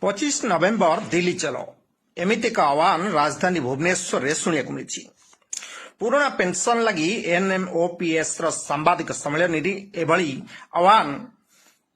25 नवेम्बर दिल्ली चलो एमती एक आह्वान राजधानी भुवनेश्वर में शुणा मिली। पुराना पेंशन लगी एनएमओपीएस सांबादिक सम्मेलन एभली आह्वान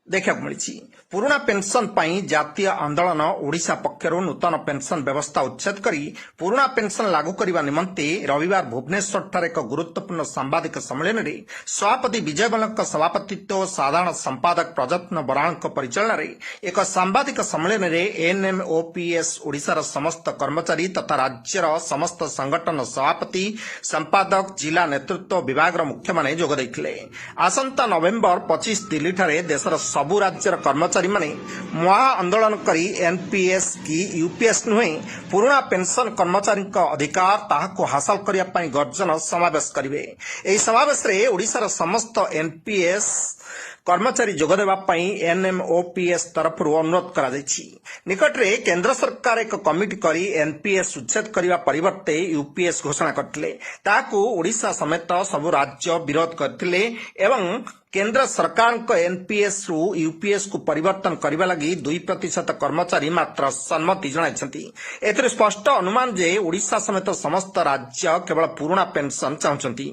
देखा मिली। पुराना पेंशन पाई जातीय आंदोलन ओडिशा पक्षरु नूतन पेंशन व्यवस्था उच्छेद करी पुराना पेंशन लागू करने निमंते रविवार भुवनेश्वर ठारे एक गुरुत्वपूर्ण सांबादिक सम्मेलन में सभापति विजय मल्ल सभापतित्व साधारण संपादक प्रजत्न बराण परिचालन में एक सांबादिक सम्मेलन में एनएमओपीएस ओडिशार समस्त कर्मचारी तथा राज्यर समस्त संगठन सभापति संपादक जिला नेतृत्व विभाग मुख्य माने जोग देथिले। आसंता नवेम्बर 25 दिल्ली ठारे देशर सबु राज्यर कर्मचारी माने महा आंदोलन करी एनपीएस की यूपीएस नुहे पुराना पेंशन कर्मचारी अधिकार ताहाको हासिल करिया पई गर्जन समावेश करिवे। एही समावेश रे ओडिशार समस्त एनपीएस कर्मचारी जोगदेवा पई एनएमओपीएस तरफ अनुरोध करा जायछि। निकट रे केंद्र सरकार एक कमिटी करी एनपीएस उच्छेद करिवा परिवर्ते यूपीएस घोषणा करथिले। ताहाको ओडिशा समेत सबु राज्य विरोध करथिले एवं केंद्र सरकार को एनपीएस रु यूपीएस को परिवर्तन करने लगी 2% कर्मचारी मात्र सम्मति जणाइछंती। एथिरे स्पष्ट अनुमान जे ओडिशा समेत समस्त राज्य केवल पुराना पेंशन चाहुछंती।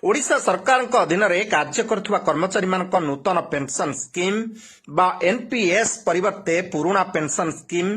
ओडिशा सरकार अधीन में कार्य करुवा कर्मचारी मान नूतन पेंशन स्कीम बा एनपीएस परिवर्ते पुराना पेंशन स्कीम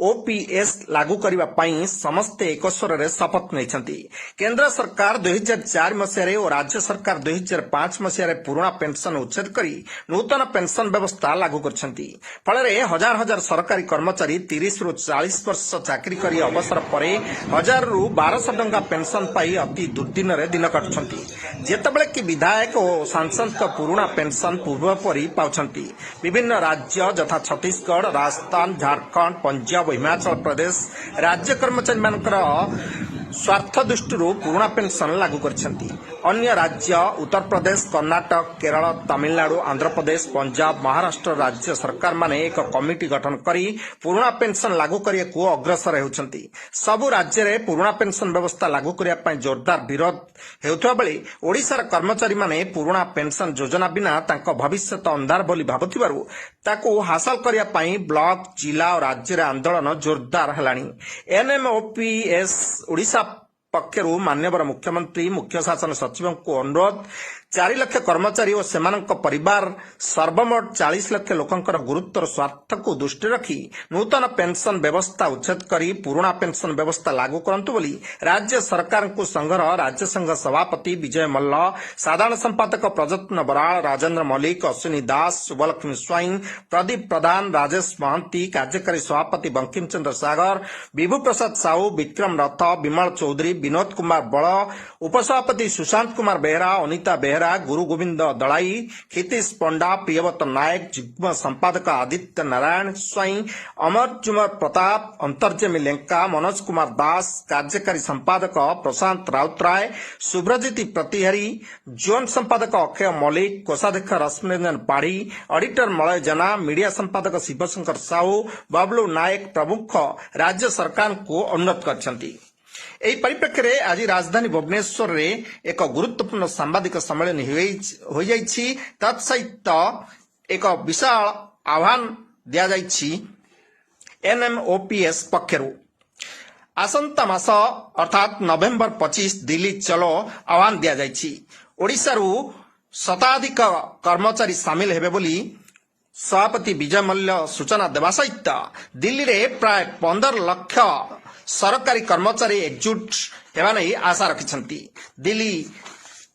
ओपीएस लागू करने पाई समस्ते एक स्वर में शपथ नहीं। केंद्र सरकार 2004 मसीह और राज्य सरकार 2005 मसीह पुराना पेंशन उच्छेद करी नूतन पेंशन व्यवस्था लागू करछंती। फल हजार हजार सरकारी कर्मचारी 30 रु 40 वर्ष चाकरी करी अवसर पर 1000 रु 1200 टंका पेंशन पाई अति दुर्दिन रे दिन काटुछंती। जेतेबेले कि विधायक और सांसद का पुराना पेंशन पूर्वपरी पाउछंती। विभिन्न राज्य यथा छत्तीसगढ़, राजस्थान, झारखंड, पंजाब, हिमाचल प्रदेश राज्य कर्मचारी मानकर स्वार्थ दृष्टि पुराना पेंशन लागू करछंती। अन्य राज्य उत्तर प्रदेश, कर्नाटक, केरल, तमिलनाडु, आंध्र प्रदेश, पंजाब, महाराष्ट्र राज्य सरकार माने एक कमिटी गठन करी पुराना पेंशन लागू करिया को अग्रसर हेउछंती। सबु राज्य रे पुराना पेंशन व्यवस्था लागू करिया पई जोरदार विरोध हेउथबा बेले ओडिशार कर्मचारी माने पुराना पेंशन योजना बिना तांको भविष्यत अंधार बोली भाबुथिबारु ताको हासिल करिया पई ब्लॉक, जिला और राज्य रे आंदोलन जोरदार हेलानी। एनएमओपीएस ओडिशा पक्षरु मान्यवर मुख्यमंत्री मुख्य शासन सचिव को अनुरोध 4 लाख कर्मचारी और सेमानक परिवार सर्वमोट 40 लाख लोकंकर गुरुत्वर स्वार्थ को दृष्टि रखी नूतन पेंशन व्यवस्था उच्छेद करी पुराना पेंशन व्यवस्था लागू करंतु बोली राज्य सरकार को संघर राज्य संघ सभापति विजय मल्ल, साधारण संपादक प्रजत्न बराड़, राजेंद्र मल्लिक, अश्विनी दास, शुभलक्ष्मी स्वाई, प्रदीप प्रधान, राजेश महंती, कार्यकारी सभापति बंकिम चंद्र सागर, विभु प्रसाद साहू, विक्रम रथ, विमल चौधरी, विनोद कुमार बड़, उपसभापति सुशांत कुमार बेहरा, अनिता बेहरा, गुरु गोविंद दड़ाई, क्षितिश पंडा, प्रियवत नायक, युग्म संपादक आदित्य नारायण स्वाई, अमर जुमर प्रताप, अंतर्जमी लेंका, मनोज कुमार दास, कार्यकारी संपादक प्रशांत राउतराय, सुब्रजित प्रतिहरी, जोन संपादक अक्षय मल्लिक, कोषाध्यक्ष रश्मिरंजन पाढ़ी, ऑडिटर मलय जेना, मीडिया संपादक शिवशंकर साहू, बबलू नायक प्रमुख राज्य सरकार को अनुरोध करछंती। एही परिप्रेक्षी रे आज राजधानी भुवनेश्वर रे एक गुरुत्वपूर्ण सांबादिक सम्मेलन हो जाइछि। तत्सहित एक विशाल आह्वान दिया जाइछि एनएमओपीएस पक्षरु। आसंता मास अर्थात नवेम्बर 25 दिल्ली चलो आह्वान दिया जाइछि। ओडिशारू शताधिक कर्मचारी सामिल हेबे बोली सभापति विजय मल्ल सूचना देवा सहित दिल्ली रे प्राय 15 लाख सरकारी कर्मचारी एकजुट हेबा नै आशा रखिछंती। दिल्ली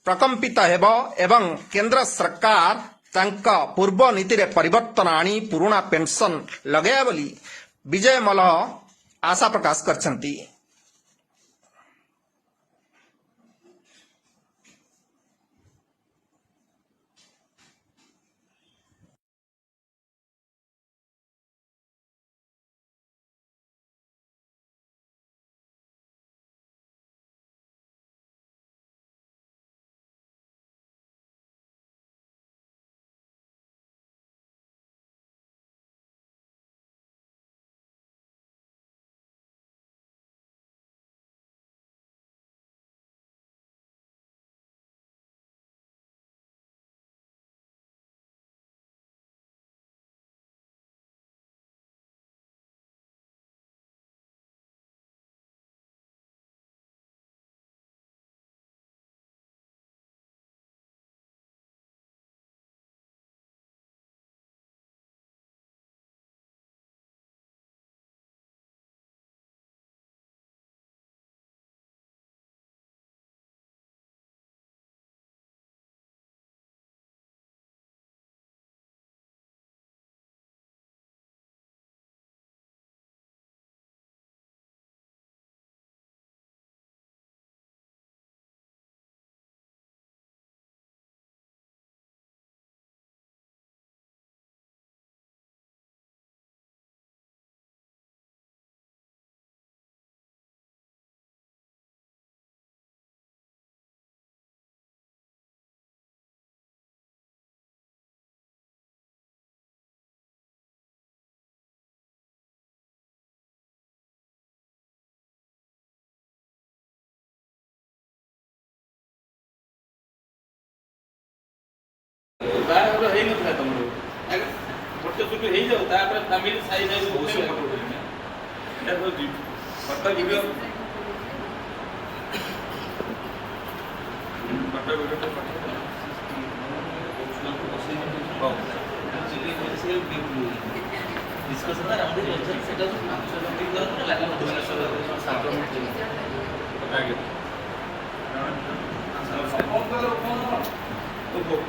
प्रकंपित हेबो एवं केंद्र सरकार तांका पूर्व नीति रे परिवर्तन आनी पुराना पेंशन लगाया बोली विजय मल्ल आशा प्रकाश करछंती। ହେଇନଥିଲା ତମର ଗୋଟେ ସୁଟି ହେଇଯାଉ ତାପରେ ଫ୍ୟାମିଲି ସାଇଜ ଆଇବ ବହୁତ ଫଟୋ ଉଠେଇଲେ ଏଟା ହଉଛି ଫଟୋ ଭିଡ଼ିଓ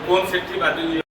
कौन सेठी बात